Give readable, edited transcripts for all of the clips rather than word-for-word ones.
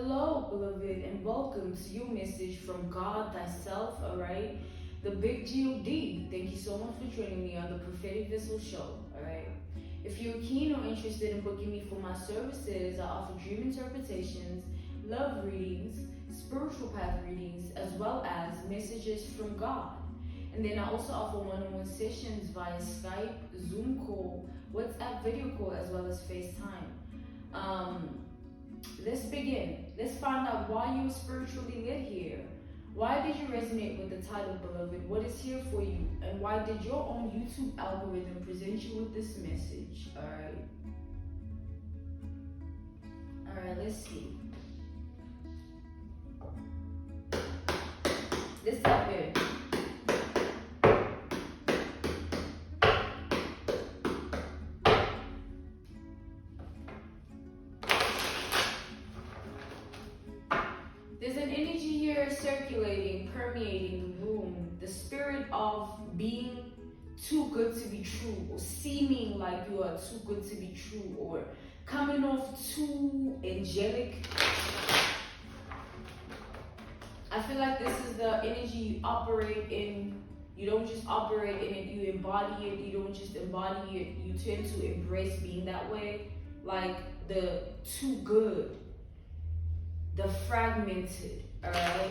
Hello, beloved, and welcome to your message from God Thyself, alright? The Big God. Thank you so much for joining me on the Prophetic Vessel Show, alright? If you're keen or interested in booking me for my services, I offer dream interpretations, love readings, spiritual path readings, as well as messages from God. And then I also offer one-on-one sessions via Skype, Zoom call, WhatsApp video call, as well as FaceTime. Let's begin. Let's find out why you were spiritually led here. Why did you resonate with the title, beloved? What is here for you? And why did your own YouTube algorithm present you with this message? Alright, let's see. Let's dive in. There's an energy here circulating, permeating the room. The spirit of being too good to be true, or seeming like you are too good to be true, or coming off too angelic. I feel like this is the energy you operate in. You don't just operate in it, you embody it. You don't just embody it, you tend to embrace being that way. Like the too good, the fragmented, alright?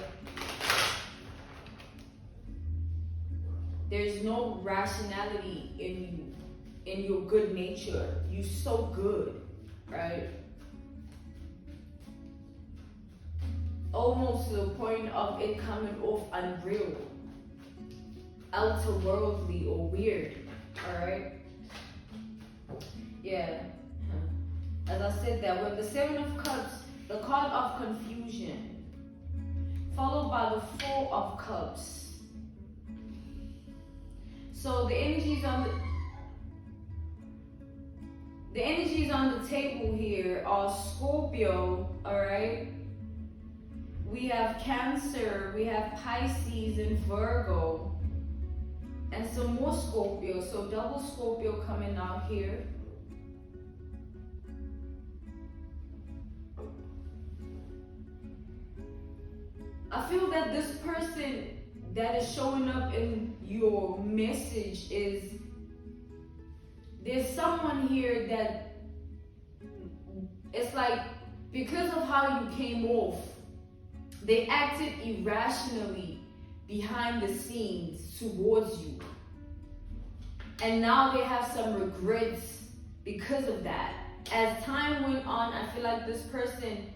There's no rationality in you, in your good nature. You're so good, right? Almost to the point of it coming off unreal, outer-worldly or weird, alright? Yeah. As I said that, when the Seven of Cups, the card of confusion, followed by the Four of Cups. So the energies on the table here are Scorpio, alright? We have Cancer, we have Pisces and Virgo, and some more Scorpio. So double Scorpio coming out here. I feel that this person that is showing up in your message is, there's someone here that it's like, because of how you came off, they acted irrationally behind the scenes towards you. And now they have some regrets because of that. As time went on, I feel like this person,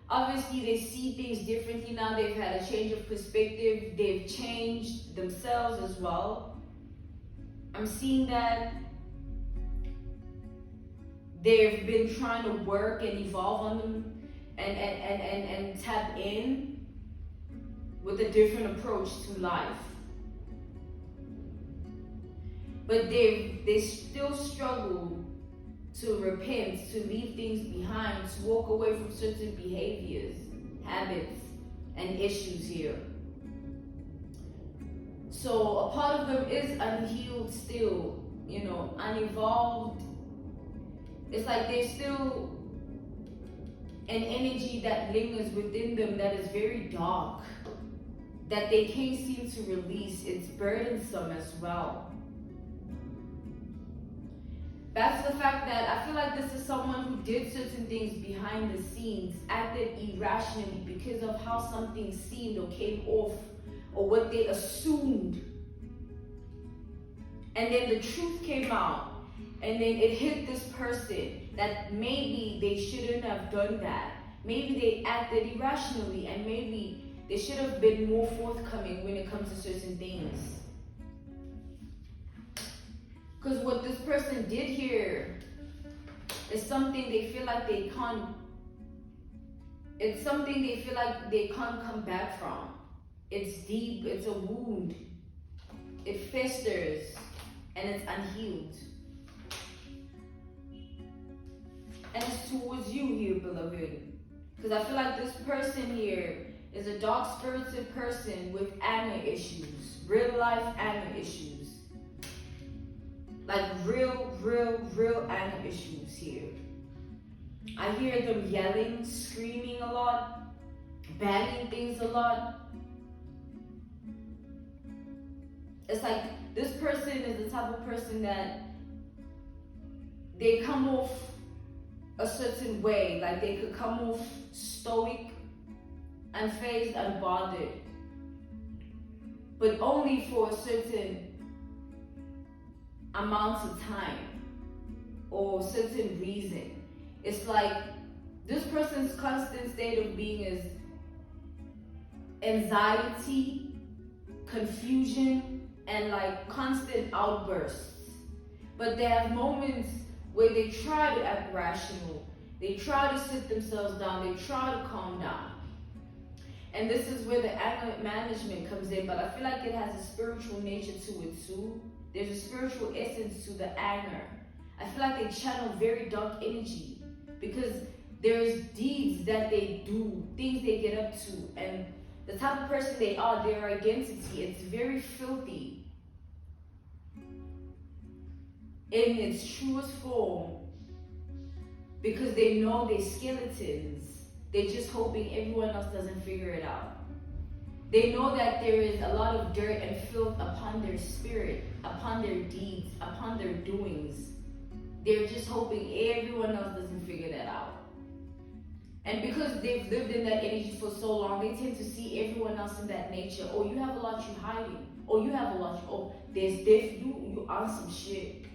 obviously they see things differently now. They've had a change of perspective. They've changed themselves as well. I'm seeing that they've been trying to work and evolve on them and tap in with a different approach to life. But they still struggle to repent, to leave things behind, to walk away from certain behaviors, habits, and issues here. So a part of them is unhealed still, unevolved. It's like there's still an energy that lingers within them that is very dark, that they can't seem to release. It's burdensome as well. Back to the fact that I feel like this is someone who did certain things behind the scenes, acted irrationally because of how something seemed or came off, or what they assumed. And then the truth came out, and then it hit this person that maybe they shouldn't have done that. Maybe they acted irrationally, and maybe they should have been more forthcoming when it comes to certain things. Because what this person did here is something they feel like they can't, it's something they feel like they can't come back from. It's deep, it's a wound. It festers, and it's unhealed. And it's towards you here, beloved. Because I feel like this person here is a dark-spirited person with anger issues, real-life anger issues. Like real anger issues here. I hear them yelling, screaming a lot, banging things a lot. It's like this person is the type of person that they come off a certain way. Like they could come off stoic, unfazed, unbothered, but only for a certain amount of time or certain reason. It's like this person's constant state of being is anxiety, confusion, and like constant outbursts. But they have moments where they try to act rational, they try to sit themselves down, they try to calm down. And this is where the anger management comes in, but I feel like it has a spiritual nature to it too. There's a spiritual essence to the anger. I feel like they channel very dark energy because there's deeds that they do, things they get up to, and the type of person they are, their identity, it's very filthy in its truest form because they know they're skeletons. They're just hoping everyone else doesn't figure it out. They know that there is a lot of dirt and filth upon their spirit, upon their deeds, upon their doings. They're just hoping everyone else doesn't figure that out. And because they've lived in that energy for so long, they tend to see everyone else in that nature. Oh, you have a lot you're hiding. Oh, you have a lot. Oh, there's this. You on some shit.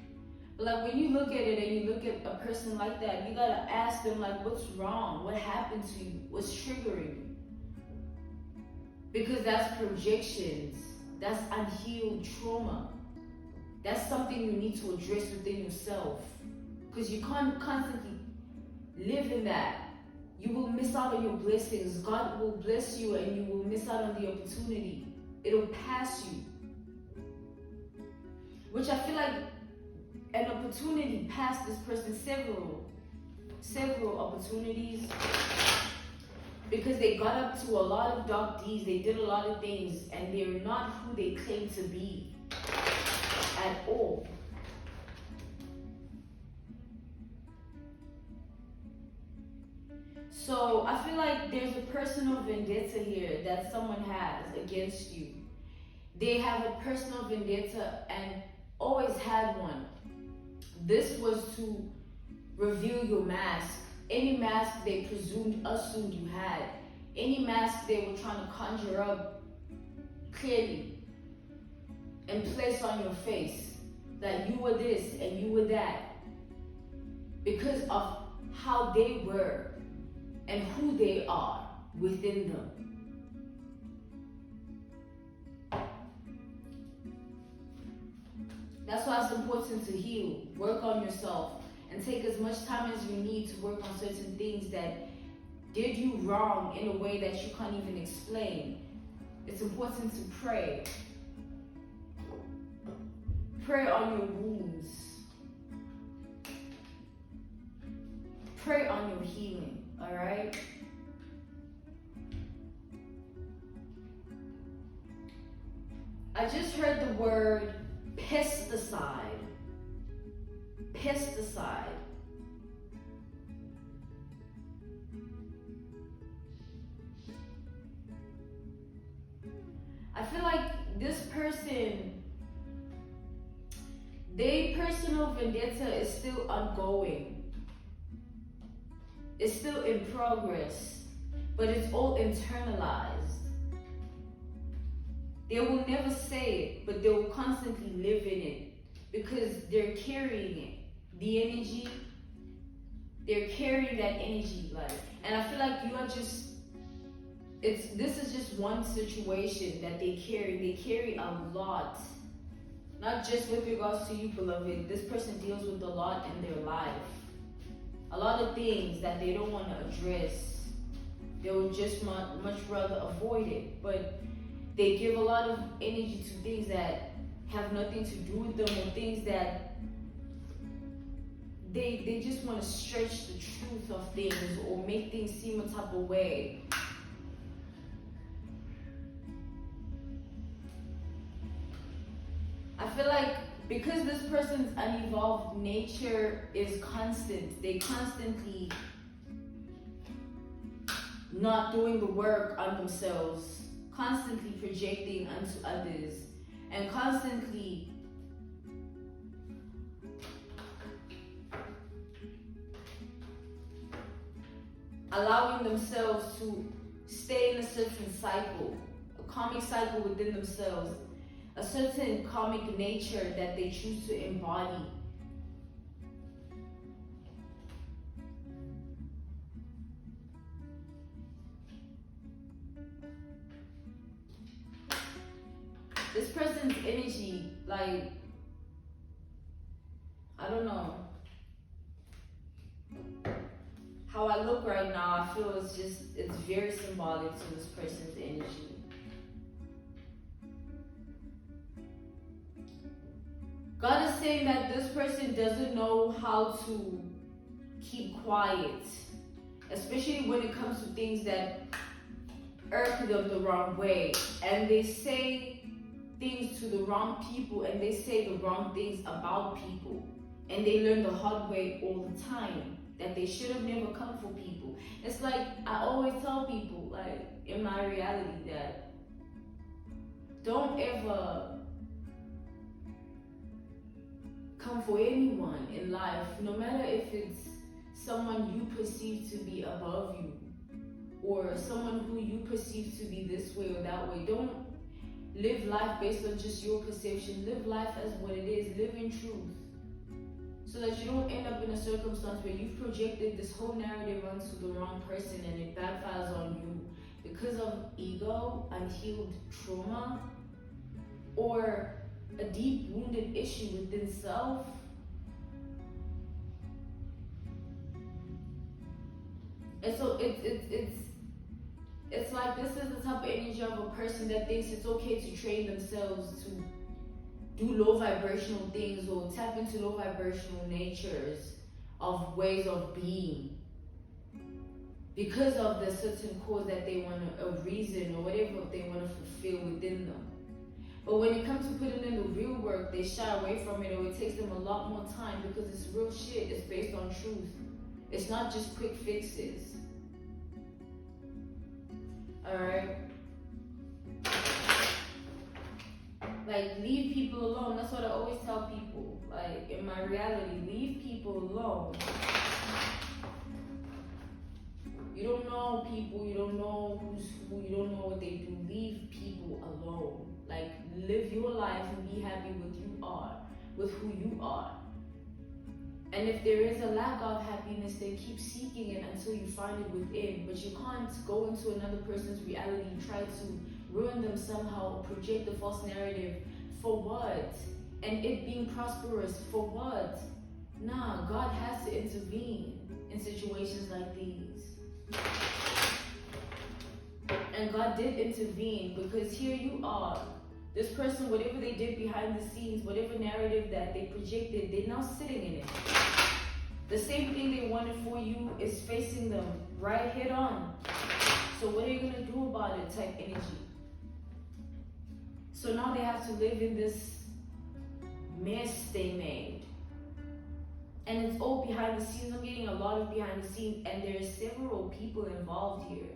But like when you look at it and you look at a person like that, you gotta ask them like, what's wrong? What happened to you? What's triggering you? Because that's projections. That's unhealed trauma. That's something you need to address within yourself. Because you can't constantly live in that. You will miss out on your blessings. God will bless you and you will miss out on the opportunity. It'll pass you. Which I feel like an opportunity passed this person several opportunities because they got up to a lot of dark deeds, they did a lot of things, and they're not who they claim to be at all. So I feel like there's a personal vendetta here that someone has against you. They have a personal vendetta and always had one. This was to reveal your mask. Any mask they assumed you had. Any mask they were trying to conjure up clearly and place on your face that you were this and you were that because of how they were and who they are within them. That's why it's important to heal, work on yourself, and take as much time as you need to work on certain things that did you wrong in a way that you can't even explain. It's important to pray. Pray on your wounds. Pray on your healing, all right? I just heard the word pesticide. Pesticide. I feel like this person, their personal vendetta is still ongoing. It's still in progress, but it's all internalized. They will never say it, but they will constantly live in it because they're carrying it. The energy, they're carrying that energy, like, and I feel like you are just, this is just one situation that they carry. They carry a lot, not just with regards to you, beloved. This person deals with a lot in their life. A lot of things that they don't want to address. They would just much rather avoid it. But they give a lot of energy to things that have nothing to do with them, or things that they just want to stretch the truth of things or make things seem a type of way. I feel like because this person's unevolved nature is constant, they constantly not doing the work on themselves, constantly projecting onto others, and constantly allowing themselves to stay in a certain cycle, a karmic cycle within themselves, a certain karmic nature that they choose to embody. This person's energy, like, I don't know. How I look right now, I feel it's very symbolic to this person's energy. God is saying that this person doesn't know how to keep quiet, especially when it comes to things that irk them the wrong way. And they say things to the wrong people, and they say the wrong things about people. And they learn the hard way all the time, that they should have never come for people. It's like, I always tell people, like, in my reality, that don't ever come for anyone in life, no matter if it's someone you perceive to be above you, or someone who you perceive to be this way or that way. Don't live life based on just your perception. Live life as what it is. Live in truth. So that you don't end up in a circumstance where you've projected this whole narrative onto the wrong person and it backfires on you because of ego, unhealed trauma, or a deep wounded issue within self. And so it's like, this is the type of energy of a person that thinks it's okay to train themselves to do low vibrational things or tap into low vibrational natures of ways of being because of the certain cause that they want to, a reason or whatever they want to fulfill within them. But when it comes to putting in the real work, they shy away from it, or it takes them a lot more time because it's real shit. It's based on truth. It's not just quick fixes. Alright? Like, leave people alone. That's what I always tell people. Like, in my reality, leave people alone. You don't know people, you don't know who's who, you don't know what they do. Leave people alone. Like, live your life and be happy with who you are. And if there is a lack of happiness, then keep seeking it until you find it within. But you can't go into another person's reality and try to ruin them somehow, project the false narrative. For what? And it being prosperous, for what? Nah, God has to intervene in situations like these. And God did intervene, because here you are. This person, whatever they did behind the scenes, whatever narrative that they projected, they're now sitting in it. The same thing they wanted for you is facing them right head on. So what are you going to do about it type energy? So now they have to live in this mess they made. And it's all behind the scenes. I'm getting a lot of behind the scenes, and there's several people involved here.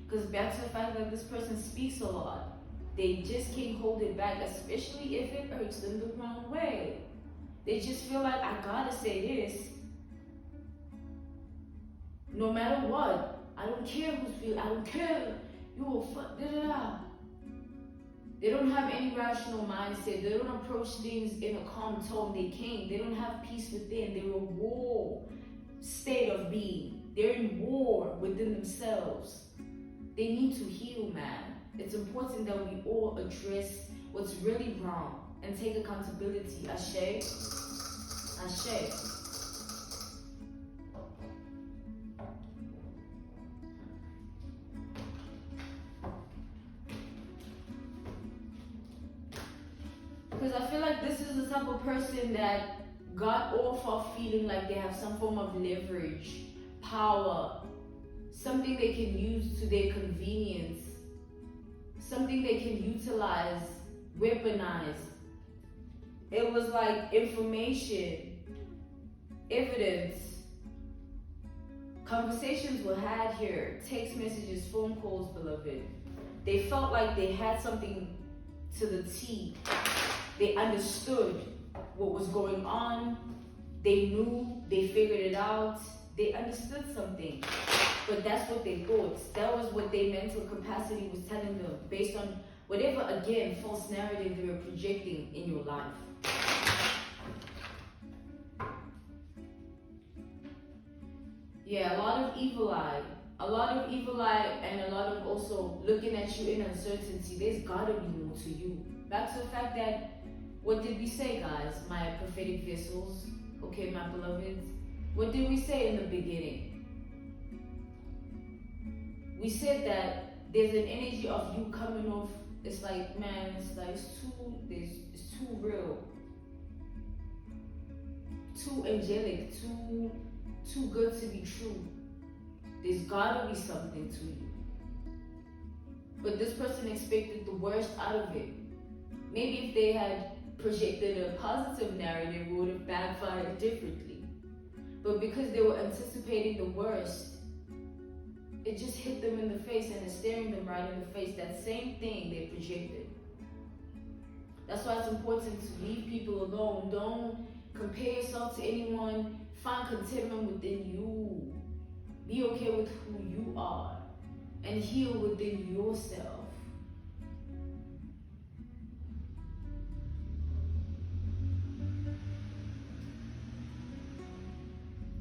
Because back to the fact that this person speaks a lot. They just can't hold it back, especially if it hurts them the wrong way. They just feel like, I gotta say this. No matter what. I don't care who's feeling, I don't care. You will fuck, da da da. They don't have any rational mindset. They don't approach things in a calm tone. They don't have peace within. They're a war state of being. They're in war within themselves. They need to heal, man. It's important that we all address what's really wrong and take accountability. Ashe. Ashe. Because I feel like this is the type of person that got off of feeling like they have some form of leverage, power, something they can use to their convenience, something they can utilize, weaponize. It was like information, evidence, Conversations were had here, text messages, phone calls, beloved. They felt like they had something to the T. They understood what was going on. They knew, they figured it out. They understood something. But that's what they thought. That was what their mental capacity was telling them based on whatever, again, false narrative they were projecting in your life. Yeah, a lot of evil eye. A lot of evil eye and a lot of also looking at you in uncertainty. There's gotta be more to you. Back to the fact that, what did we say, guys? My prophetic vessels. Okay, my beloveds. What did we say in the beginning? We said that there's an energy of you coming off. It's like, man, it's too real, too angelic, too good to be true. There's gotta be something to you. But this person expected the worst out of it. Maybe if they had projected a positive narrative, it would have backfired differently. But because they were anticipating the worst, it just hit them in the face and it's staring them right in the face. That same thing they projected. That's why it's important to leave people alone. Don't compare yourself to anyone. Find contentment within you. Be okay with who you are and heal within yourself.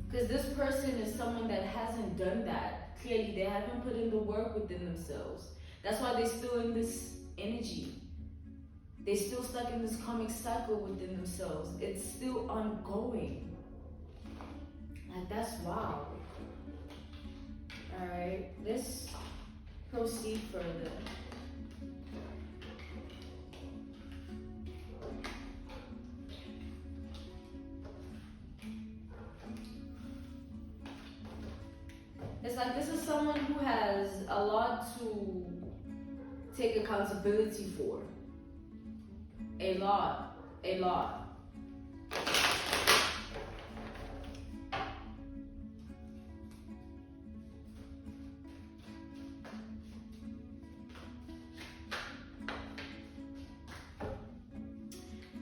Because this person is someone that hasn't done that. Clearly, they haven't put in the work within themselves. That's why they're still in this energy. They're still stuck in this karmic cycle within themselves. It's still ongoing. Like, that's wild. Alright, let's proceed further. It's like this is someone who has a lot to take accountability for. A lot.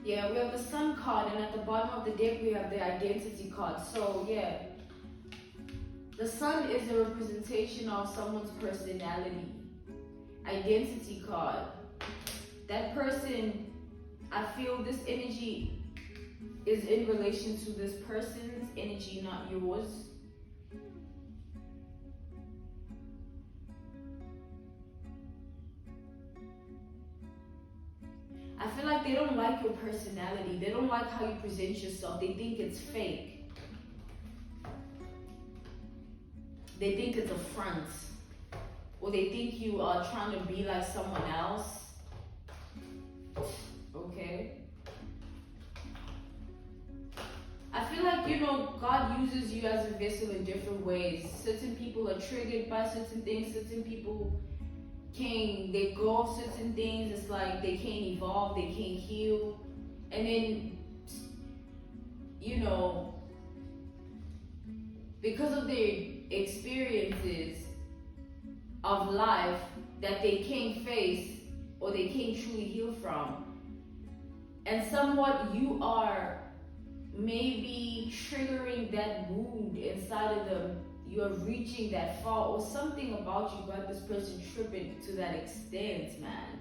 Yeah, we have the Sun card, and at the bottom of the deck we have the Identity card. So yeah, the Sun is a representation of someone's personality. Identity card. That person, I feel this energy is in relation to this person's energy, not yours. I feel like they don't like your personality. They don't like how you present yourself. They think it's fake. They think it's a front. Or they think you are trying to be like someone else. Okay? I feel like, God uses you as a vessel in different ways. Certain people are triggered by certain things. Certain people they go off certain things. It's like they can't evolve, they can't heal. And then, because of their experiences of life that they can't face or they can't truly heal from, and somewhat you are maybe triggering that wound inside of them. You are reaching that far, or something about you got this person tripping to that extent, man.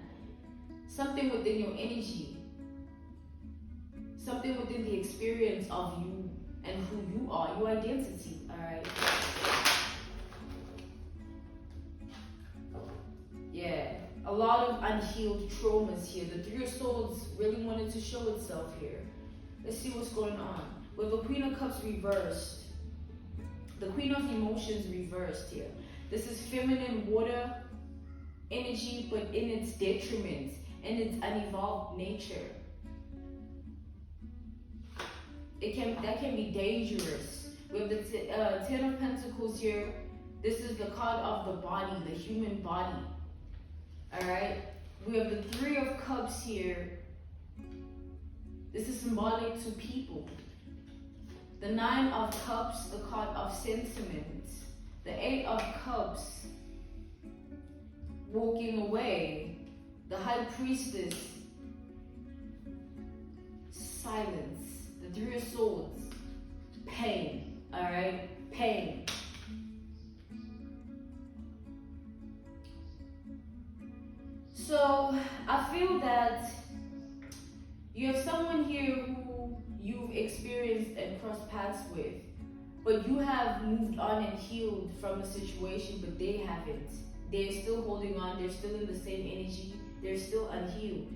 Something within your energy, something within the experience of you and who you are, your identity. All right. Yeah, a lot of unhealed traumas here. The Three of Swords really wanted to show itself here. Let's see what's going on. With the Queen of Cups reversed, the Queen of Emotions reversed here. This is feminine water energy, but in its detriment, in its unevolved nature. That can be dangerous. We have the Ten of Pentacles here. This is the card of the body, the human body. Alright? We have the Three of Cups here. This is symbolic to people. The Nine of Cups, the card of sentiment. The Eight of Cups, walking away. The High Priestess, silence. The Three of Swords, pain. Alright? Pain. So I feel that you have someone here who you've experienced and crossed paths with, but you have moved on and healed from the situation, but they haven't. They're still holding on, they're still in the same energy, they're still unhealed.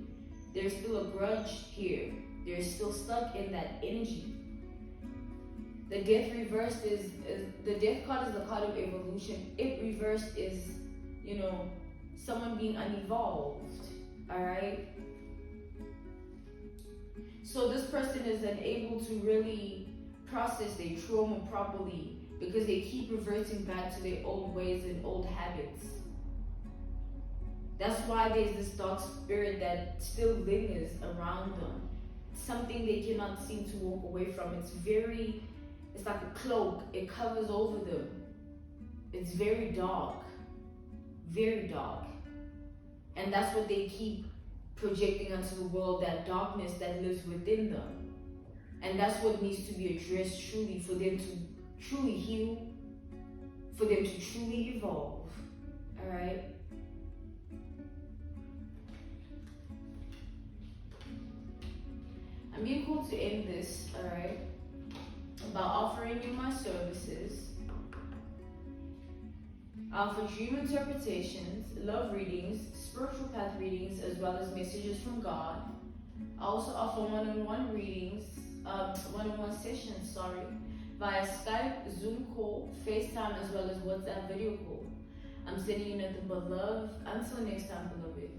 There's still a grudge here. They're still stuck in that energy. The Death reversed is the Death card is the card of evolution. It reversed is, someone being unevolved. Alright? So this person is unable to really process their trauma properly because they keep reverting back to their old ways and old habits. That's why there's this dark spirit that still lingers around them. Something they cannot seem to walk away from. It's like a cloak. It covers over them. It's very dark. Very dark. And that's what they keep projecting onto the world, that darkness that lives within them. And that's what needs to be addressed truly for them to truly heal, for them to truly evolve. Alright? I'm being called to end this, alright, by offering you my services. I offer dream interpretations, love readings, spiritual path readings, as well as messages from God. I also offer one-on-one readings, one-on-one sessions, via Skype, Zoom call, FaceTime, as well as WhatsApp video call. I'm sending you nothing but love. Until next time, beloved.